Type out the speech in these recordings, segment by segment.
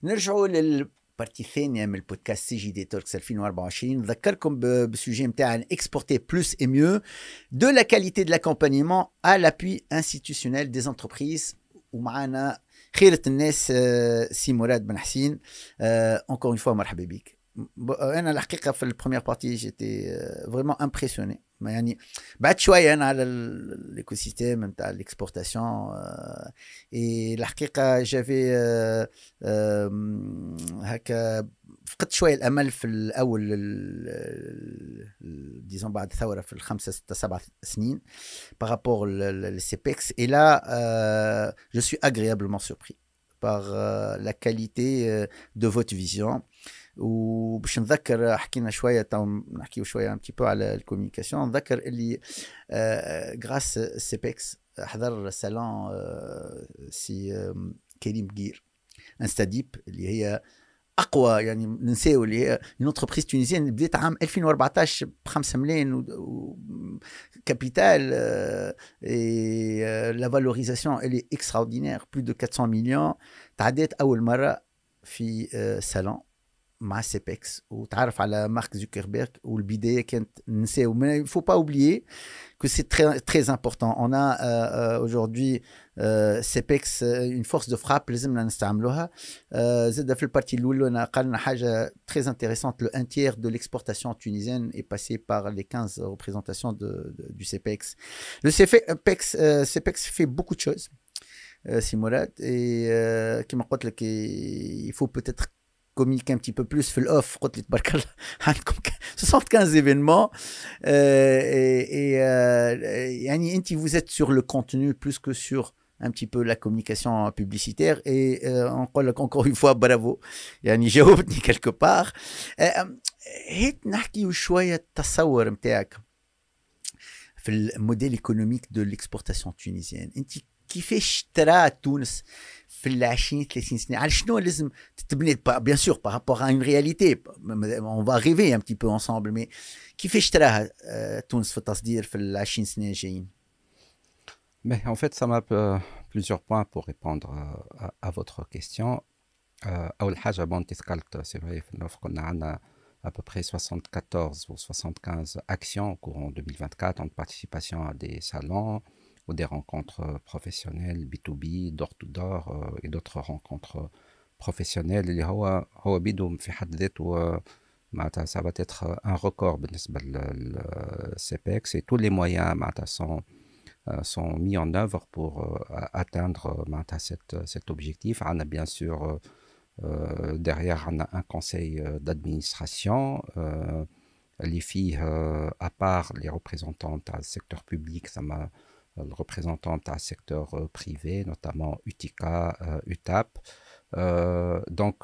نرجعوا للبارتي الثانية من البودكاست سي جي دي توركس 2024. نذكركم بالسوجي نتاعنا exporter plus et mieux, de la qualité de l'accompagnement à l'appui institutionnel des entreprises. ومعنا خيرة الناس سي مراد بن حسين. encore une fois مرحبا بك. انا الحقيقة في البروميير بارتي جيتي vraiment impressionné. يعني بعد شويه انا على الايكو سيستيم نتاع الاكسبورتاسيون الحقيقه جافي هكا فقدت شويه الامل في الاول ديزون بعد الثوره في الخمسه سته سبع سنين بارابور للسيبكس et là je suis agréablement surpris par la qualité de votre vision. وباش نذكر حكينا شويه نحكيو شويه un petit peu على الكوميونيكاسيون. نذكر اللي غراس سيبكس حضر سالون سي كريم بقير انستاديب اللي هي اقوى يعني ننساو اللي هي اون انتربريز تونيزيان بدات عام 2014 ب 5 ملايين كابيتال لا فالوريزاسيون اللي اكستراوردينير بلو دو 400 مليون. تعديت اول مره في سالون مع سيبكس وتعرف على مارك زوكربيرغ والبدايه كانت نساو. Mais il faut pas oublier que c'est très important. On a aujourd'hui CEPEX une force de frappe لازمنا نستعملوها. زاد في البارتي الاولى قالنا حاجه très intéressante. Le 1/3 de l'exportation tunisienne est passé par les 15 représentations du CEPEX. Le CEPEX fait beaucoup de choses, Simorad, et كما قلت لك il faut peut-être communiquer un petit peu plus في الأوف. قلت لي تبارك الله عندكم 75 événements et يعني انت vous êtes sur le contenu plus que sur un petit peu la communication publicitaire et نقول لك encore une fois bravo يعني جاوبتني quelque part. هيك نحكي شوية التصور نتاعك في الموديل économique de l'exportation tunisienne. انت كيفاش ترى تونس في ال 20 30 سنه؟ على شنو لازم تتبني بيان سور par rapport à une réalité on va rêver un petit peu ensemble mais كيفاش تراها تونس في التصدير في ال 20 سنه الجايين؟ Mais en fait ça m'a plusieurs points pour répondre à votre question. أول حاجة bon تذكرت c'est vrai في الأوف كنا عندنا à peu près 74 ou 75 actions au courant 2024 en participation à des salons ou des rencontres professionnelles B2B, door-to-door et d'autres rencontres professionnelles. اللي هو بيدو في حد ذاته معناتها ça va être un record بالنسبة للCEPEX et tous les moyens معناتها sont mis en œuvre pour atteindre معناتها cet objectif. On a bien sûr derrière on a un conseil d'administration. Les filles à part les représentantes du secteur public, ça m'a représentante à secteur privé, notamment UTICA, UTAP. Donc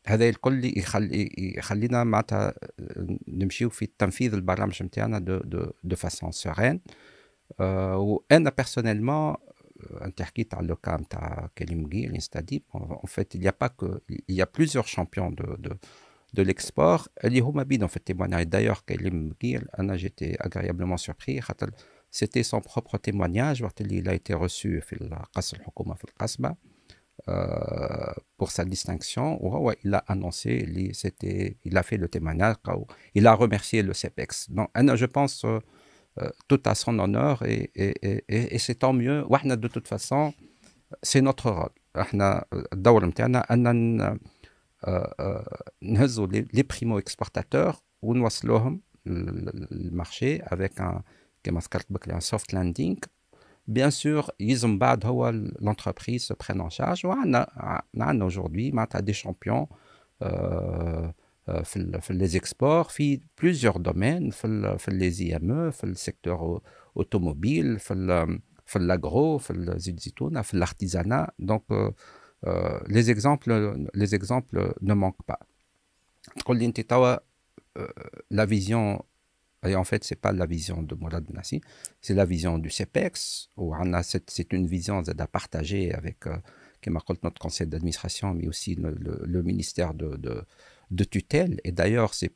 هذا الكل يخلينا معناتها نمشيو في تنفيذ البرامج نتاعنا de façon sereine. وأنا personnellement انت حكيت على لوكا نتاع كريم بقير انستاديب. En fait il y a plusieurs champions de l'export اللي هما بيدهم في التيموناج. D'ailleurs كريم بقير أنا j'étais agréablement surpris خاطر c'était son propre témoignage وقت اللي il a été reçu في القصر الحكومة في القصبة pour sa distinction. وهو il a annoncé اللي il a fait le témoignage il a remercié le CEPEX. Donc أنا je pense tout à son honneur et c'est tant mieux. وإحنا de toute façon c'est notre rôle. إحنا الدور نتاعنا أن نهزوا les primo-exportateurs ونوصلوهم المارشي avec un كما ذكرت بك un soft landing. Bien sûr, يلزم بعد هو l'entreprise se prenne en charge. وعندنا aujourd'hui معناتها des champions في les exports في plusieurs domaines في les IME في السيكتور automobile في l'agro في الزيت زيتونة في l'artisanat. Donc les exemples ne manquent pas. تقول لي انت توا la vision. Et en fait, ce n'est pas la vision de Mourad Benassi, c'est la vision du CEPEX, où c'est une vision à partager avec comme notre conseil d'administration, mais aussi le ministère de tutelle. Et d'ailleurs, c'est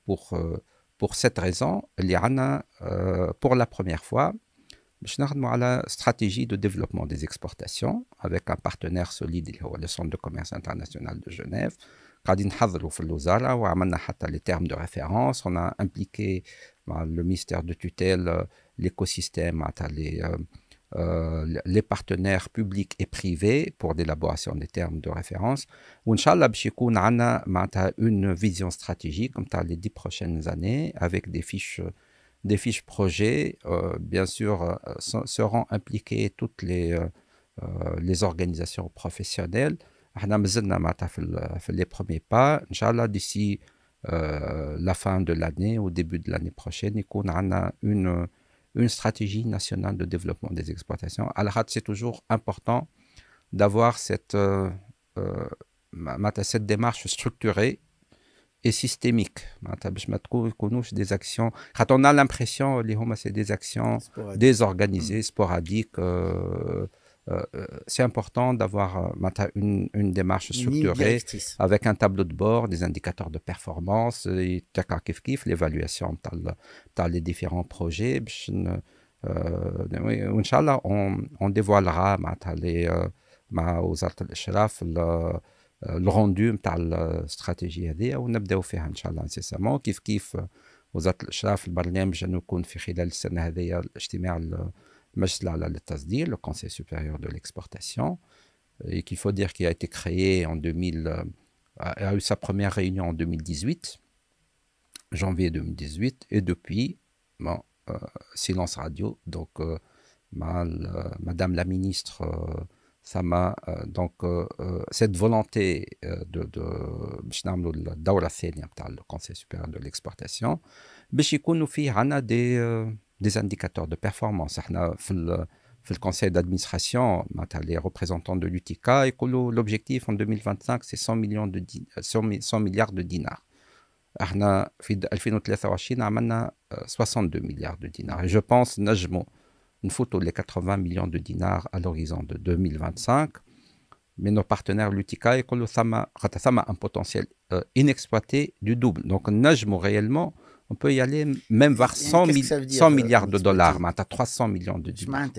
pour cette raison, pour la première fois, باش نخدموا على stratégie de développement des exportations avec un partenaire solide اللي هو le Centre de commerce international de Genève. قاعدين نحضروا في الوزارة وعملنا حتى les termes de référence. On a impliqué le ministère de tutelle, l'écosystème, les partenaires publics et privés pour l'élaboration des termes de référence. Inch'Allah, باش يكون عندنا une vision stratégique comme les 10 prochaines années avec des fiches projets. Bien sûr, seront impliquées toutes les organisations professionnelles. احنا مازلنا معناتها في les premiers pas. Inch'Allah, d'ici la fin de l'année ou début de l'année prochaine, يكون عندنا une stratégie nationale de développement des exportations. Alors, c'est toujours important d'avoir cette démarche structurée et systémique. Des actions. Quand on a l'impression que c'est des actions désorganisées, sporadiques, c'est important d'avoir une démarche structurée avec un tableau de bord, des indicateurs de performance, l'évaluation dans les différents projets. Inch'Allah, on dévoilera aux le rendu de la stratégie هذه ونبداو فيها ان شاء الله انسيسامون كيف وزاره الاشراف البرنامج انه يكون في خلال السنه هذه الاجتماع المجلس الاعلى للتصدير le Conseil supérieur de l'exportation et qu'il faut dire qu'il a été créé en 2000 a eu sa première réunion en 2018 janvier 2018 et depuis silence radio donc madame la ministre donc cette volonté باش نعملوا الدورة الثانية بتاع le Conseil supérieur de l'exportation باش يكونوا فيه عنا des indicateurs de performance. احنا في le Conseil d'administration les représentants de l'UTICA يقولوا l'objectif en 2025 c'est 100 milliards de dinars. احنا في 2023 عملنا 62 milliards de dinars et je pense نجموا نفوتوا les 80 millions de dinars à l'horizon de 2025. Mais nos partenaires l'UTICA يقولوا ثم un potentiel inexploité du double. Donc نجموا réellement on peut y aller même vers 100 milliards de dollars, 300 millions de dinars.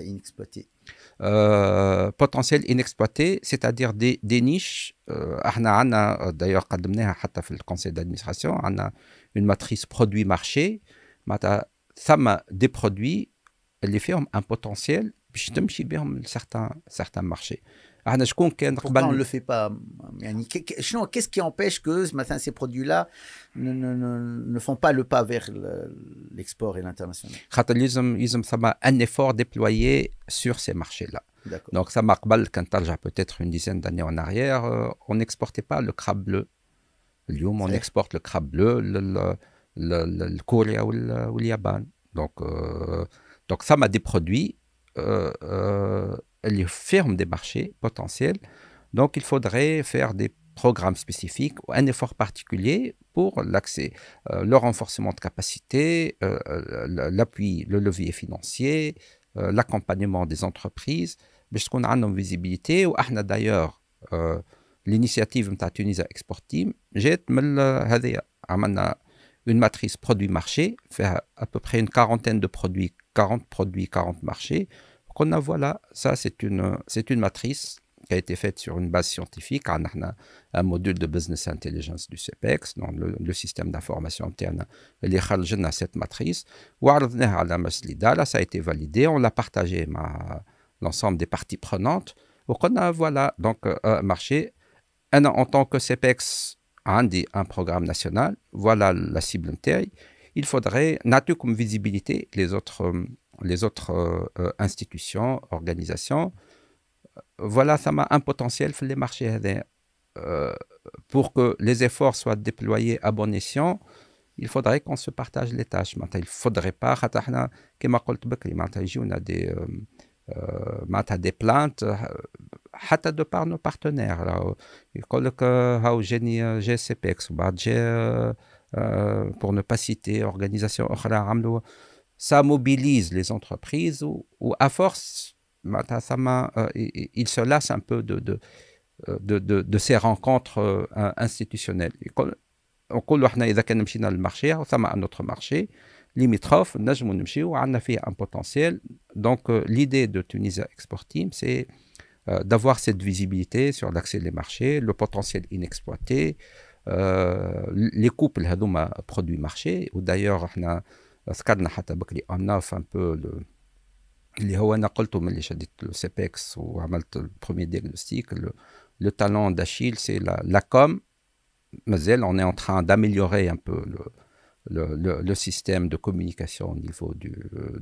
Potentiel inexploité, c'est-à-dire des niches. D'ailleurs, قدمناها حتى في le conseil d'administration, on a une matrice produit-marché. Des produits اللي فيهم un potentiel باش تمشي بهم certains marchés. Pourquoi on ne le fait pas? Qu'est-ce qui empêche que ces produits-là ne font pas le pas vers l'export et l'international? Il y a un effort déployé sur ces marchés-là. Donc, ça marque peut-être une dizaine d'années en arrière, on n'exportait pas le crabe bleu. On exporte le crabe bleu, le Corée ou le Japan. Donc, ça m'a des produits les fermes des marchés potentiels. Donc, il faudrait faire des programmes spécifiques ou un effort particulier pour l'accès, le renforcement de capacité, l'appui, le levier financier, l'accompagnement des entreprises. Parce qu'on a une visibilité. Ou d'ailleurs, l'initiative de Tunisia Export Team, j'ai une matrice produit-marché, fait à peu près une quarantaine de produits, 40 marchés. Voilà, ça c'est une matrice qui a été faite sur une base scientifique. On a un module de business intelligence du CEPEX, dans le système d'information interne. Il y a cette matrice. Ça a été validé, on l'a partagé avec l'ensemble des parties prenantes. Voilà, donc marché. En tant que CEPEX, un programme national, voilà la cible interne. Il faudrait, comme visibilité, les autres institutions, organisations, voilà, ça m'a un potentiel sur les marchés. Pour que les efforts soient déployés à bon escient, il faudrait qu'on se partage les tâches. Il ne faudrait pas, comme on a des plaintes, de par nos partenaires. J'ai CEPEX, pour ne pas citer organisation ça mobilise les entreprises ou à force, ils se lassent un peu de ces rencontres institutionnelles. On dit que si on va dans le marché, on a un autre marché limitrophe, on a un potentiel. Donc l'idée de Tunisia Export Team, c'est d'avoir cette visibilité sur l'accès des marchés, le potentiel inexploité, les couples de produits marchés. Ou d'ailleurs, on offre un peu اللي هو انا قلته ملي شديت السيبكس وعملت البروميير ديagnostic le talent d'Achille c'est la com. Mazel, on est en train d'améliorer un peu le système de communication au niveau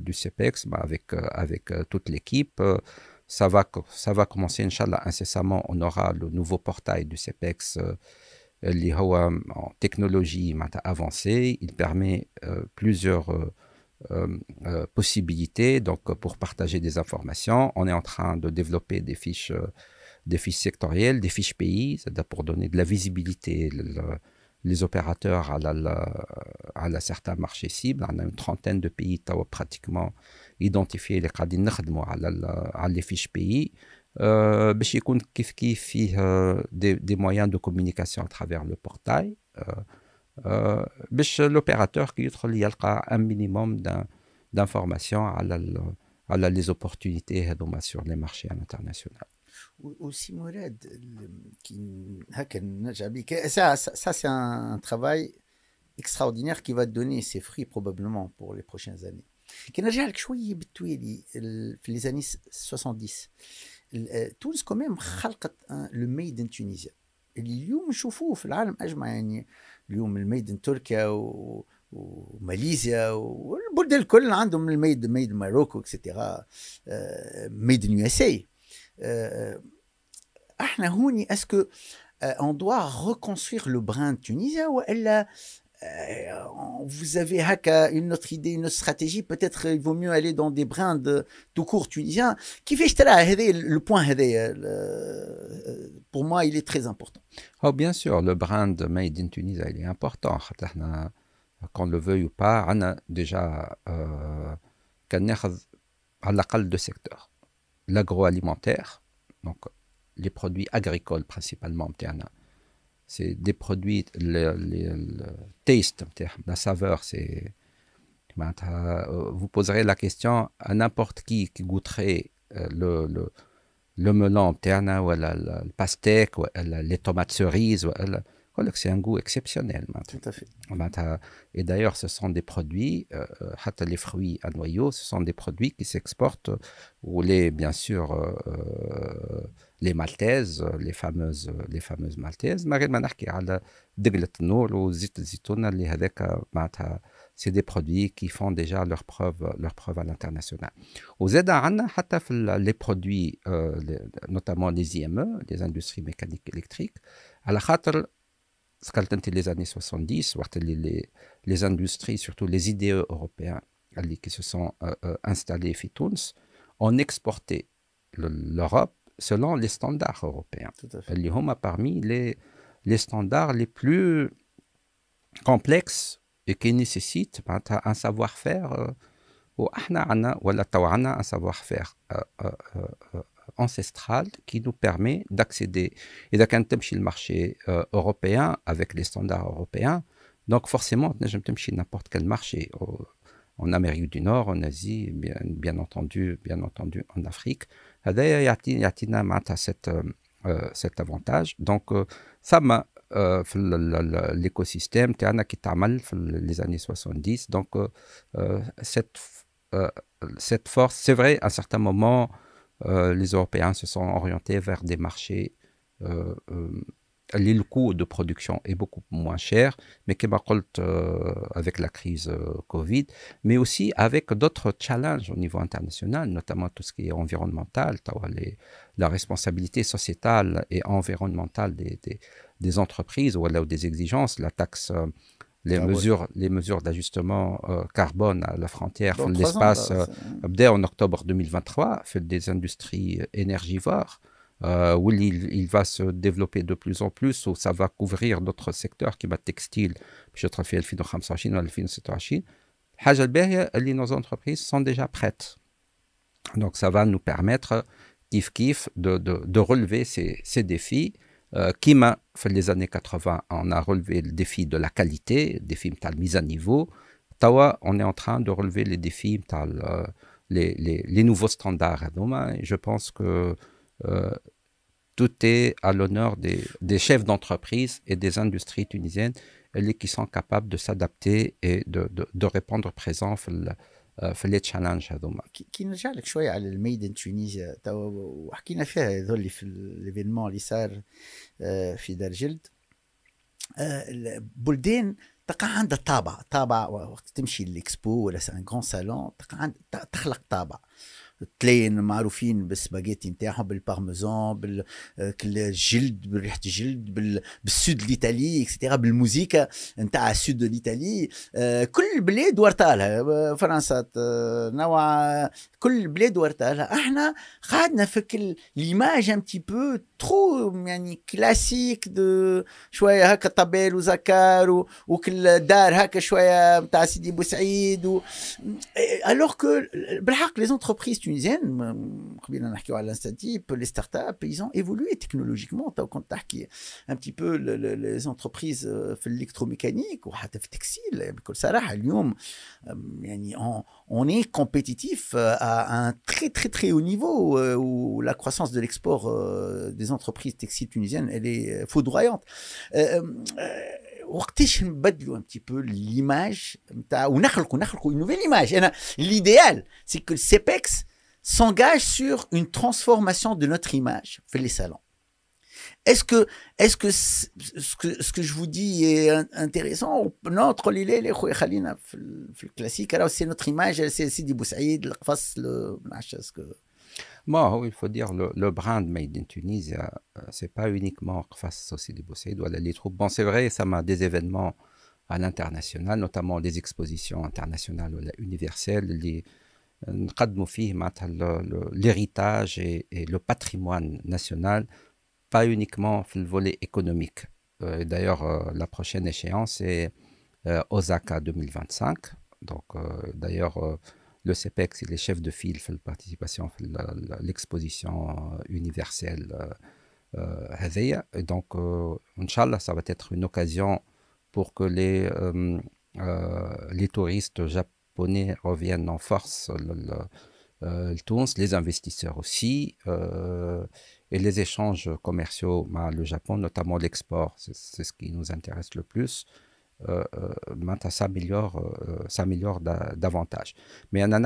du CEPEX avec toute l'équipe. Ça va commencer, Inch'Allah, incessamment. On aura le nouveau portail du CEPEX en technologie avancée. Il permet plusieurs possibilités donc, pour partager des informations. On est en train de développer des fiches sectorielles, des fiches pays, c'est-à-dire pour donner de la visibilité les opérateurs à certains marchés cibles. On a une trentaine de pays pratiquement identifiés les à les fiches pays. باش يكون كيف فيه des moyens de communication à travers le portail. باش l'opérateur qui يدخل يلقى un minimum d'informations على les opportunités sur les marchés internationaux. Aussi Mourad, ça c'est un travail extraordinaire qui va donner ses fruits probablement pour les prochaines années. كي نرجع لك شويه بالتوالي في les années 70 تونس كمان خلقت لو ميد ان تونيزيا اللي اليوم نشوفوه في العالم اجمع. يعني اليوم الميد ان تركيا وماليزيا والبلدان الكل عندهم الميد ماروكو اكسترا ميد ان يو اس اي. احنا هوني اسكو on doit reconstruire le brand tunisien والا vous avez une autre idée, une autre stratégie, peut-être il vaut mieux aller dans des brands tout court tunisiens. كيفاش ترى هذا le point هذا pour moi il est très important. Oh, bien sûr, le brand made in Tunisie il est important. Qu'on le veuille ou pas, on a déjà كناخذ على الأقل deux secteurs. L'agroalimentaire, donc les produits agricoles principalement, c'est des produits, le taste, la saveur, c'est... Vous poserez la question à n'importe qui goûterait le melon, ou le pastèque, ou les tomates cerises, c'est un goût exceptionnel. Tout à fait. Et d'ailleurs, ce sont des produits, les fruits à noyaux, ce sont des produits qui s'exportent, ou bien sûr, les maltaises, les fameuses maltaises. C'est des produits qui font déjà leur preuve à l'international. Aux aides les produits, notamment les IME, les industries mécaniques électriques, à la khater, les années 70, les industries, surtout les IDE européens qui se sont installés à Tunis, ont exporté l'Europe selon les standards européens. Ils sont parmi les standards les plus complexes et qui nécessitent un savoir-faire, ou un savoir-faire ancestral qui nous permet d'accéder. Et quand on le marché européen avec les standards européens, donc forcément, on peut n'importe quel marché. En Amérique du Nord, en Asie, bien entendu en Afrique. Il y a cet avantage. Donc, ça m'a l'écosystème qui تعمل في les années 70. Donc, cette force, c'est vrai, à un certain moment, les Européens se sont orientés vers des marchés le coût de production est beaucoup moins cher, mais avec la crise Covid, mais aussi avec d'autres challenges au niveau international, notamment tout ce qui est environnemental, la responsabilité sociétale et environnementale des entreprises ou des exigences, la taxe, les mesures d'ajustement carbone à la frontière, l'espace, dès en octobre 2023, fait des industries énergivores. Où il va se développer de plus en plus, où ça va couvrir d'autres secteurs qui va textile, peut-être في 2025 ou 2026. الحاجة الباهية اللي nos entreprises sont déjà prêtes. Donc ça va nous permettre kiff de relever ces défis. Qui m'a fait les années 80, on a relevé le défi de la qualité, le défi de la mise à niveau. Tawa, on est en train de relever les défis, les nouveaux standards. Donc, je pense que tout est à l'honneur des chefs d'entreprise et des industries tunisiennes qui sont capables de s'adapter et de répondre présent في les challenges هذوما. كي نرجع لك شويه على الميد ان تونيزيا وحكينا فيها هذول اللي في الايفينمون اللي صار في دار جلد. البلدان تلقى عندها طابع وقت تمشي للاكسبو ولا سان غران سالون تخلق طابع. تلاقي معروفين بالسباجيتي نتاعهم بالبارميزان بالجلد بريحه الجلد بالسود الايطالي اكسترا بالموسيقى نتاع السود الايطالي. كل بلاد ورتالها فرنسا نوع كل بلاد ورتالها. احنا قعدنا في ليماج ان بتي بو ترو يعني كلاسيك دو شويه هكا طبال وزكار وكل دار هكا شويه نتاع سيدي بوسعيد الوغ كو بالحق لي زونتربريز tunisiennes, قبيله نحكيو على الانستاتيب لي ستارت اب ils ont évolué technologiquement. كنت تحكي un petit peu les entreprises في الالكتروميكانيك وحتى في التكستيل بكل صراحه اليوم يعني on est compétitif à un très très très haut niveau où la croissance de l'export des entreprises textiles tunisiennes elle est foudroyante. وقتاش نبدلوا un petit peu l'image نتاع ونخلقوا une nouvelle image. انا l'idéal c'est que le CEPEX s'engage sur une transformation de notre image في les salons. Est-ce que ce que je vous dis est intéressant? Non, les خويا خلينا في الكلاسيك. Alors c'est notre image, c'est Sidi Boussaïd, القفص ce que Bon, il faut dire le brand Made in Tunisie, c'est pas uniquement face au Sidi Boussaïd ou à les troupes. Bon, c'est vrai, ça m'a des événements à l'international, notamment des expositions internationales ou universelles, l'héritage et le patrimoine national, pas uniquement le volet économique. D'ailleurs, la prochaine échéance est Osaka 2025. Donc, d'ailleurs, le CEPEX et les chefs de file font participation à l'exposition universelle. Et donc, Inch'Allah, ça va être une occasion pour que les touristes japonais reviennent en force, les investisseurs aussi, et les échanges commerciaux avec le Japon, notamment l'export, c'est ce qui nous intéresse le plus. s'améliore davantage. Mais on a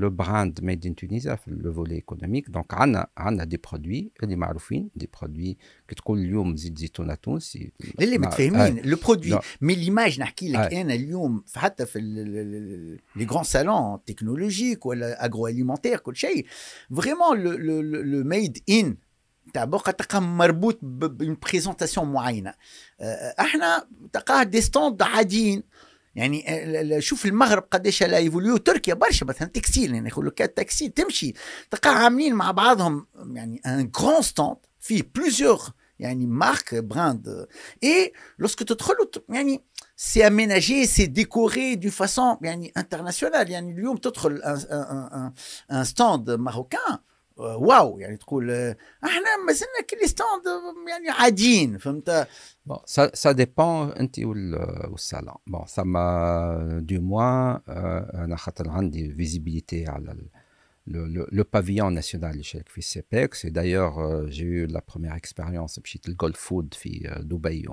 le brand Made in Tunisia, le volet économique. Donc, on a des produits, des produits qui تقول اليوم زيت زيتون تونسي. اللي متفاهمين le produit. Mais l'image نحكي لك أنا اليوم حتى في les grands salons technologiques ولا agroalimentaires كل شيء. Vraiment le made in تبقى تلقى مربوط بune بريزونطاسيون معينه. احنا تلقاه دي ستوند عاديين يعني. شوف المغرب قداش لا ايفوليو، تركيا برشا مثلا تكستيل يعني يقولوا لك تكستيل تمشي تلقاه عاملين مع بعضهم يعني ان غران ستوند فيه بليزيور يعني مارك براند. اي لوسك تدخلوا يعني سي اميناجي سي ديكوري دو فاسون يعني انترناسيونال. يعني اليوم تدخل ان ستوند ماروكان واو يعني تقول احنا ما زلنا كل ستاند يعني عاديين فهمت. Bon, ça dépend انت والصالون. Bon, ça m'a du moins انا خاطر عندي visibilité على le pavillon national اللي شارك في CEPEX. Et d'ailleurs j'ai eu la première expérience مشيت الجولف فود في دبي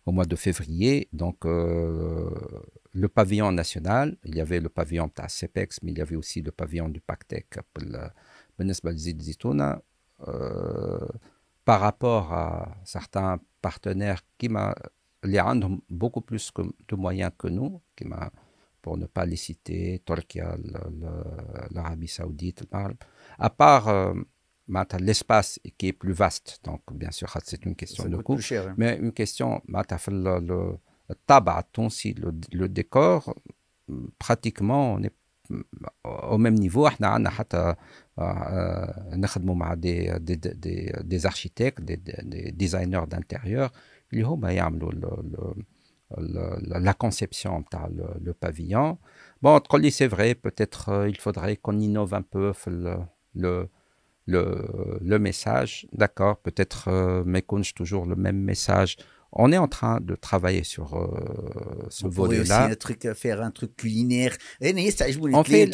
au mois de février. Donc le pavillon national, il y avait le pavillon de CEPEX, mais il y avait aussi le pavillon du PACTEC par rapport à certains partenaires qui ont beaucoup plus de moyens que nous, pour ne pas les citer, Turquie, l'Arabie Saoudite, à part l'espace qui est plus vaste. Donc bien sûr c'est une question de coût, mais une question le décor, pratiquement on est au même niveau. احنا عندنا حتى نخدموا مع des architectes, des designers d'intérieur اللي هما يعملوا la conception تاع le pavillon. Bon, تقول لي c'est vrai, peut-être il faudrait qu'on innove un peu le message, d'accord, peut-être méconnaît toujours le même message. On est en train de travailler sur ce On pourrait aussi volet-là. faire un truc culinaire. On fait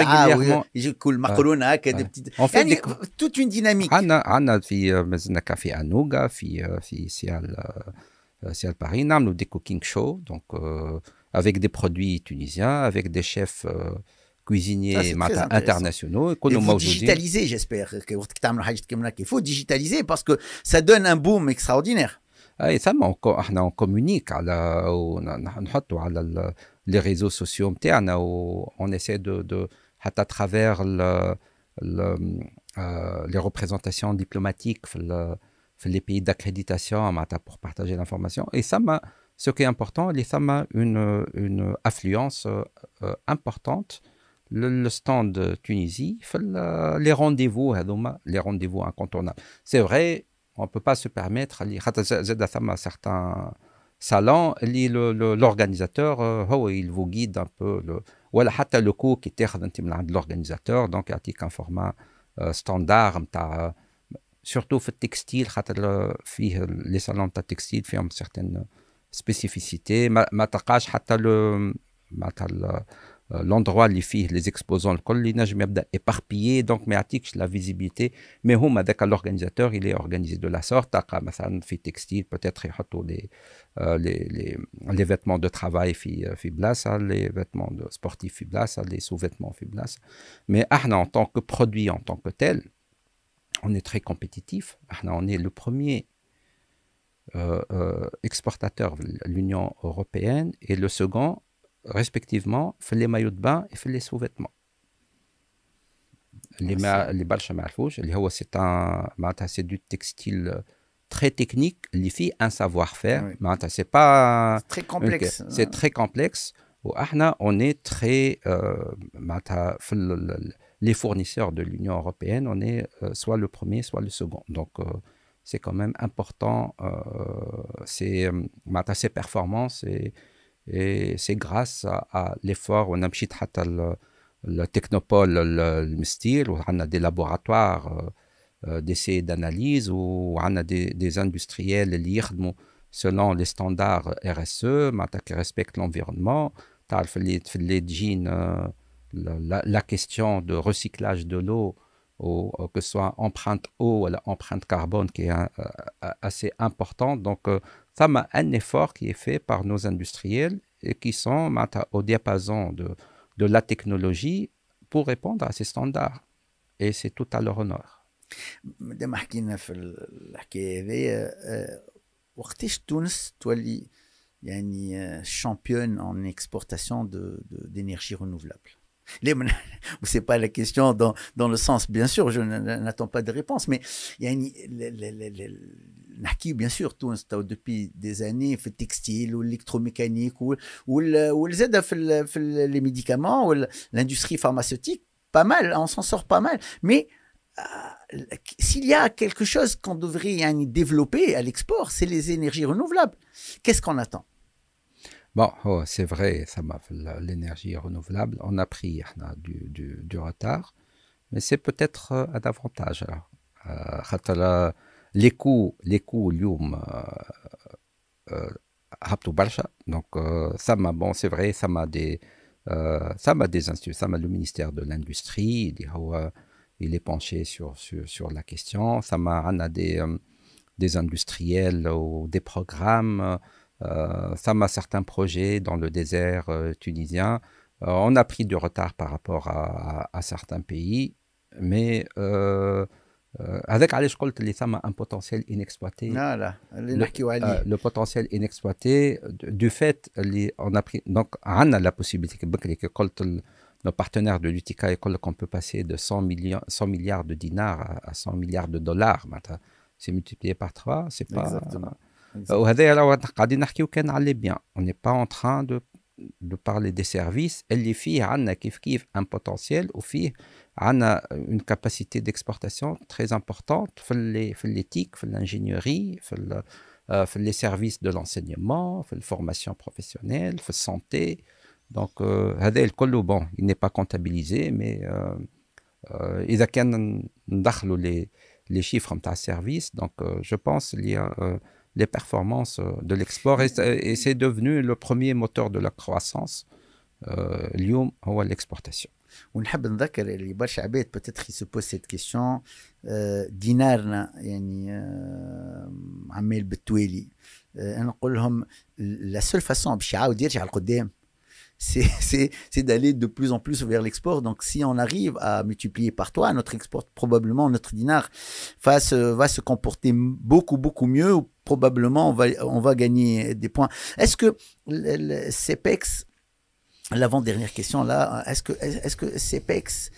régulièrement. des petites. On fait des. toute une dynamique. عندنا في مزنكا في انوغا في سيال باريس نعملوا des cooking shows donc avec des produits tunisiens avec des chefs cuisiniers internationaux. Et vous digitalisez, j'espère. Il faut digitaliser parce que ça donne un boom extraordinaire. اي ثم احنا كومونيك على نحطوا على les réseaux sociaux نتاعنا on essaie de حتى à travers les représentations diplomatiques les pays d'accréditation pour partager l'information. Et ça ce qui est important, il y a une affluence importante. Le stand de Tunisie, les rendez-vous incontournables. C'est vrai, on ne peut pas se permettre, certains salons, l'organisateur, il vous guide un peu, ou le coût qui est de l'organisateur, donc il y a un format standard, surtout في التكستيل خاطر فيه لي صالون تاع التكستيل فيهم certaines spécificités ما تلقاش حتى l'endroit اللي فيه les exposants الكل اللي نجم يبدا éparpillé donc ما يعطيكش la visibilité mais هما ذاك l'organisateur il est organisé de la sorte تلقى مثلا في تكستيل peut-être يحطوا les vêtements de travail في بلاصه les vêtements sportifs في بلاصه les sous-vêtements في بلاصه mais احنا en tant que produit en tant que tel on est très compétitif. On est le premier exportateur de l'Union européenne et le second, respectivement, fait les maillots de bain et fait les sous-vêtements. Les balches à marfouche, c'est du textile très technique, il fait un savoir-faire. Oui. C'est pas très complexe. C'est très complexe. On est très les fournisseurs de l'Union européenne, on est soit le premier, soit le second. Donc, c'est quand même important, ces performances et c'est grâce à l'effort. On a mis le technopole, le style, où on a des laboratoires d'essais et d'analyse, où on a des industriels selon les standards RSE, qui respectent l'environnement. Les jeans, la question de recyclage de l'eau, ou que ce soit empreinte eau ou l'empreinte carbone qui est assez importante. Donc, ça m'a un effort qui est fait par nos industriels et qui sont au diapason de la technologie pour répondre à ces standards. Et c'est tout à leur honneur. مادام حكينا في الحكايه هذه وقتاش تونس تولي يعني championne en exportation d'énergie renouvelable. C'est pas la question dans le sens, bien sûr, je n'attends pas de réponse, mais bien sûr, Tunis depuis des années fait textile ou l'électromécanique ou les médicaments ou l'industrie pharmaceutique, pas mal, on s'en sort pas mal, mais s'il y a quelque chose qu'on devrait développer à l'export, c'est les énergies renouvelables. Qu'est-ce qu'on attend? Bon, c'est vrai, ça m'a fait l'énergie renouvelable. On a pris du retard, mais c'est peut-être un avantage. Les coûts, donc ça m'a, bon, c'est vrai, ça m'a le ministère de l'Industrie, il est penché sur la question. Ça m'a des industriels ou des programmes. Ça m'a certains projets dans le désert tunisien. On a pris du retard par rapport à certains pays, mais avec علاش قلت اللي ثم un potentiel inexploité. Le potentiel inexploité du fait اللي on a pris donc عندنا la possibilité que قلت nos partenaires de l'UTICA يقول qu'on peut passer de 100 milliards de dinars à 100 milliards de dollars. C'est multiplié par 3, c'est pas. Exactement. On n'est pas en train de parler des services. اللي فيه عندنا كيف un potentiel وفيه عندنا une capacité d'exportation très importante في l'éthique, في l'ingénierie, في les services de l'enseignement, في la formation professionnelle, في la santé. Donc هذا الكل bon, il n'est pas comptabilisé mais إذا كان ندخلوا les chiffres de service, donc je pense qu'il y a les performances de l'export et c'est devenu le premier moteur de la croissance. اليوم هو l'exportation. ونحب نذكر اللي برشا عباد بتاتخ سو بوز سيت كيسيون دينارنا يعني عمال بالتوالي انا نقول لهم لا سول فاسون باش يعاود يرجع لقدام c'est d'aller de plus en plus vers l'export. Donc, si on arrive à multiplier par 3 notre export, probablement notre dinar va se comporter beaucoup mieux. Ou probablement, on va gagner des points. Est-ce que le CEPEX, l'avant-dernière question là, est-ce que CEPEX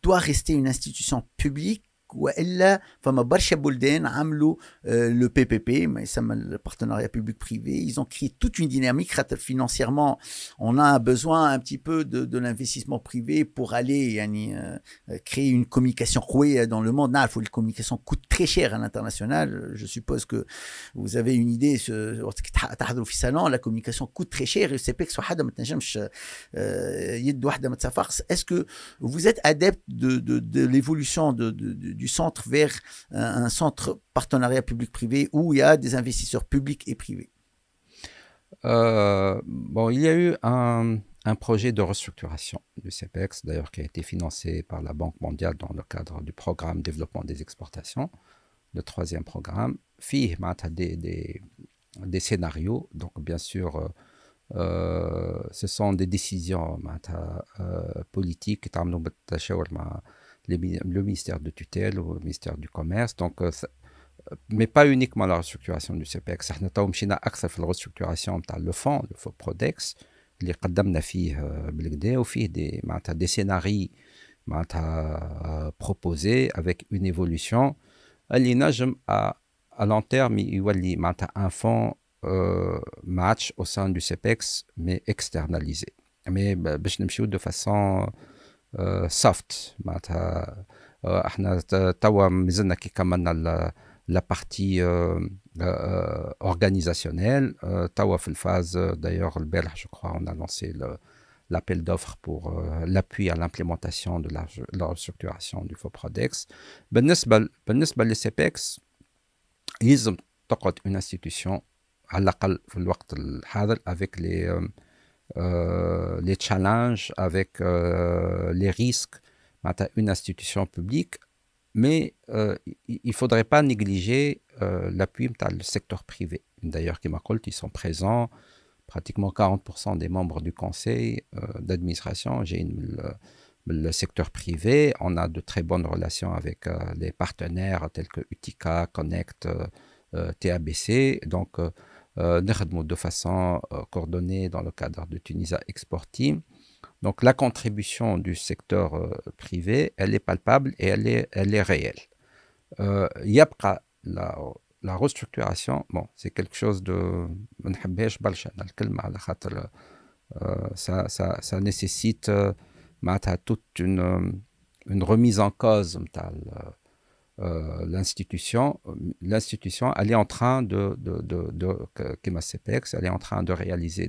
doit rester une institution publique والا فما برشا بلدان عملوا le PPP ما يسمى le partenariat public privé, ils ont créé toute une dynamique financièrement on a besoin un petit peu de l'investissement privé pour aller يعني créer une communication قوية dans le monde. La communication coûte très cher à l'international, je suppose que vous avez une idée تحضروا في salon, la communication coûte très cher et CEPEX وحده ما تنجمش يد واحده ما تسافرش. Est-ce que vous êtes adepte de l'évolution du centre vers un centre partenariat public-privé où il y a des investisseurs publics et privés? Bon, il y a eu un projet de restructuration du CEPEX, d'ailleurs qui a été financé par la Banque mondiale dans le cadre du programme développement des exportations, le 3e programme. فيه معناتها des scénarios, donc bien sûr ce sont des décisions politiques qui تعملوا بالتشاور مع le ministère de tutelle ou le ministère du commerce, donc mais pas uniquement la restructuration du CEPEX. احنا تو مشينا اكثر في الريستركتوراسيون نتاع لو فون لو فو برودكس اللي قدمنا فيه بالكدا وفيه دي معناتها دي سيناريو معناتها proposés avec une évolution اللي نجم à long terme يولي معناتها un fonds match au sein du CEPEX mais externalisé, mais باش نمشيو de façon soft. معناتها احنا توا مازلنا كي كملنا la partie organisationnelle. توا في الفاز d'ailleurs البارح je crois on a lancé l'appel d'offres pour l'appui à l'implémentation de la restructuration du FOPRODEX. بالنسبة للسيبكس يلزم تقعد une institution على الأقل في الوقت الحاضر avec les challenges, avec les risques, une institution publique, mais il ne faudrait pas négliger l'appui du secteur privé. D'ailleurs, ils sont présents, pratiquement 40% des membres du conseil d'administration, le secteur privé. On a de très bonnes relations avec les partenaires tels que Utica, Connect, TABC, donc de façon coordonnée dans le cadre de Tunisia Export Team. Donc la contribution du secteur privé, elle est palpable et elle est réelle. يبقى la restructuration, bon, c'est quelque chose de ما نحبهاش برشا الكلمة على خاطر ça nécessite معناتها toute une remise en cause نتاع l'institution, elle est en train comme CEPEX, elle est en train de réaliser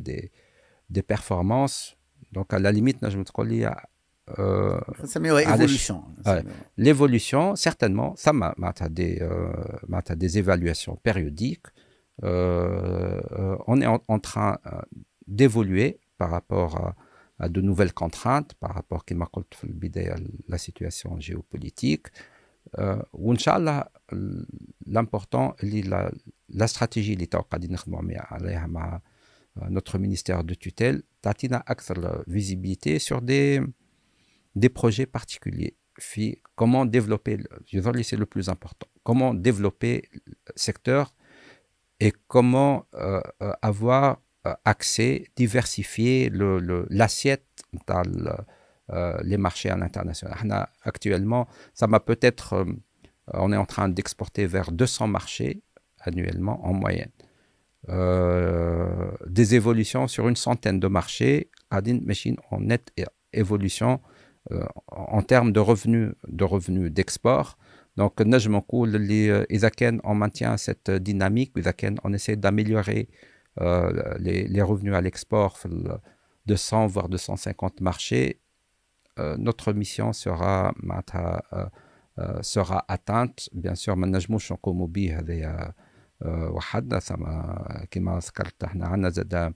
des performances. Donc, à la limite, je me trouve qu'il y a évolution. L'évolution, certainement, ça m'a des évaluations périodiques. On est en train d'évoluer par rapport à de nouvelles contraintes, par rapport à la situation géopolitique. وإن l'important la stratégie اللي تو قاعدين نخدموا عليها مع notre ministère de tutelle تعطينا أكثر visibilité sur des projets particuliers. Comment développer, c'est le plus important, comment développer le secteur et comment avoir accès, diversifier l'assiette dans les marchés à l'international. Actuellement, ça m'a peut-être, on est en train d'exporter vers 200 marchés annuellement en moyenne. Des évolutions sur une centaine de marchés, en nette évolution en termes de revenus d'export. Donc, on maintient cette dynamique, on essaie d'améliorer les revenus à l'export de 100 voire 250 marchés. notre mission sera atteinte. Bien sûr, ما نجموش نقوموا به هذايا وحدنا. ثم كما ذكرت احنا عندنا زاد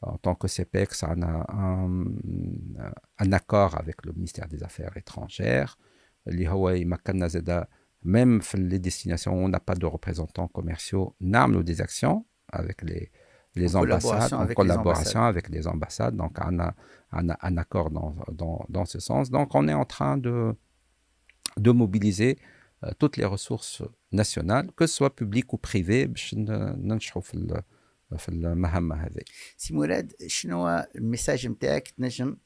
en tant que CPEX, on a un accord avec le ministère des Affaires étrangères. Même les destinations où on n'a pas de représentants commerciaux, on a des actions avec les ambassades, en collaboration avec les ambassades. Donc, on a un accord dans ce sens. Donc, on est en train de mobiliser toutes les ressources nationales, que ce soit publiques ou privées, في المهمة هذه. سي مراد، شنو هو الميساج نتاعك تنجم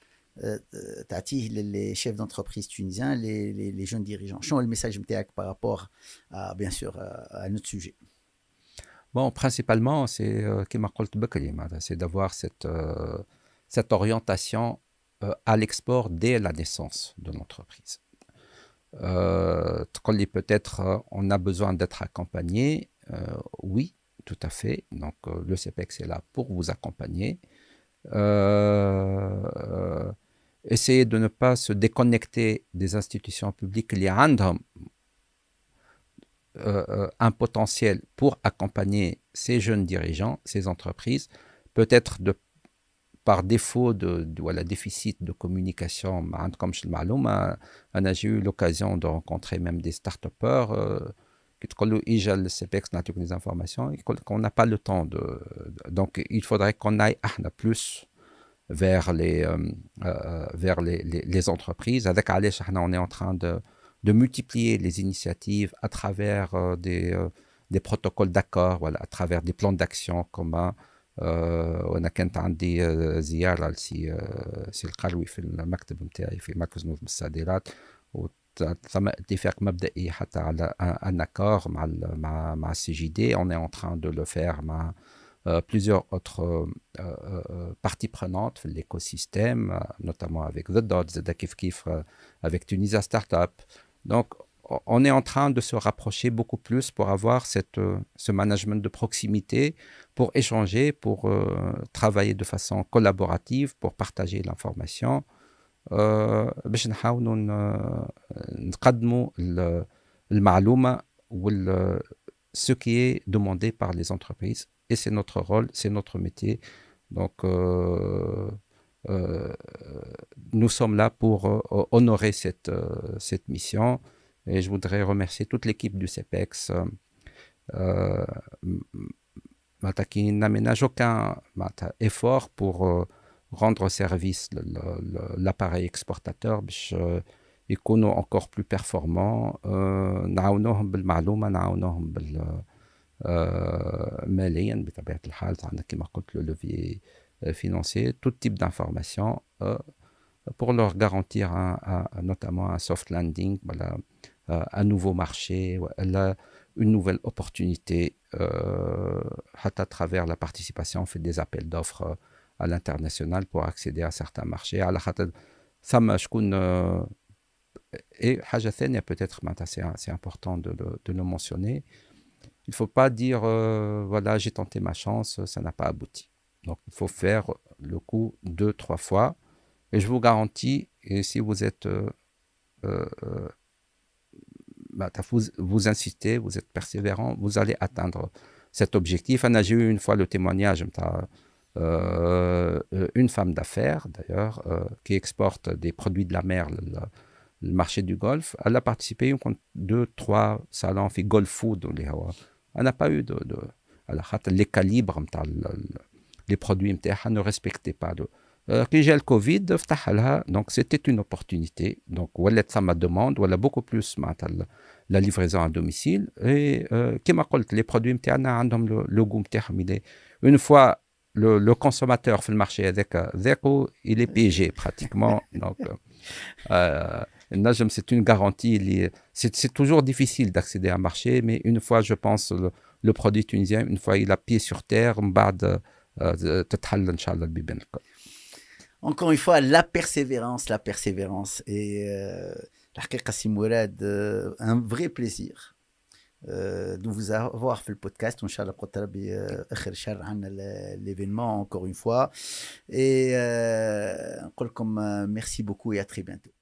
تعطيه للشيف d'entreprise tunisien, les jeunes dirigeants? شنو هو الميساج نتاعك par rapport à, bien sûr, à notre sujet? Bon, principalement, c'est كما قلت بكري, c'est d'avoir cette orientation à l'export dès la naissance de l'entreprise. Peut-être on a besoin d'être accompagné, oui, tout à fait. Donc, le CPEX est là pour vous accompagner. Essayez de ne pas se déconnecter des institutions publiques. Il y a un potentiel pour accompagner ces jeunes dirigeants, ces entreprises, peut-être par défaut de déficit de communication. Comme je le j'ai eu l'occasion de rencontrer même des start-upers qui te disent que le CPEX n'a des informations et qu'on n'a pas le temps donc il faudrait qu'on aille plus vers les entreprises. Avec Alech, on est en train de multiplier les initiatives à travers des protocoles d'accord, voilà, à travers des plans d'action communs. وانا كانت عندي زياره لسي القروي في المكتب نتاعي في مركز نظم الصادرات، ثم اتفاق مبدئي حتى على un accord مع السي جي دي. On est en train de le faire مع plusieurs autres parties prenantes في l'écosystème, notamment avec The Dots, زاد كيف avec Tunisia Startup. Donc on est en train de se rapprocher beaucoup plus pour avoir ce management de proximité, pour échanger, pour travailler de façon collaborative, pour partager l'information. باش نحاولوا نقدموا المعلومة ce qui est demandé par les entreprises. Et c'est notre rôle, c'est notre métier. Donc, nous sommes là pour honorer cette mission. Et je voudrais remercier toute l'équipe du CPEX qui n'aménage aucun effort pour rendre service l'appareil exportateur باش يكونوا encore plus performants. نعاونوهم بالمعلومة، نعاونوهم ماليا بطبيعة الحال. عندنا كما قلت le levier financier, tout type d'information pour leur garantir notamment un soft landing, voilà, un nouveau marché, une nouvelle opportunité, à travers la participation. On fait des appels d'offres à l'international pour accéder à certains marchés. Et peut-être c'est important de le mentionner. Il ne faut pas dire voilà, j'ai tenté ma chance, ça n'a pas abouti. Donc il faut faire le coup 2-3 fois. Et je vous garantis, et si vous êtes vous insistez, vous êtes persévérant, vous allez atteindre cet objectif. J'ai eu une fois le témoignage une femme d'affaires, d'ailleurs, qui exporte des produits de la mer, le marché du Golfe. Elle a participé à 2-3 salons في Golf Food. Elle n'a pas eu les calibres, les produits ne respectaient pas. Quand j'ai le Covid, donc c'était une opportunité. Donc, ça m'a demandé, beaucoup plus la livraison à domicile. Et comme je l'ai dit, les produits ont le goût. Une fois le consommateur fait le marché avec il est piégé pratiquement. Donc, c'est une garantie. C'est toujours difficile d'accéder à un marché, mais une fois, je pense, le produit tunisien, une fois il a pied sur terre, encore une fois, la persévérance. Et la Mourad, un vrai plaisir de vous avoir fait le podcast. Inch'Allah, بقدر ربي آخر الشهر عندنا l'événement encore une fois. Et نقول لكم merci beaucoup et à très bientôt.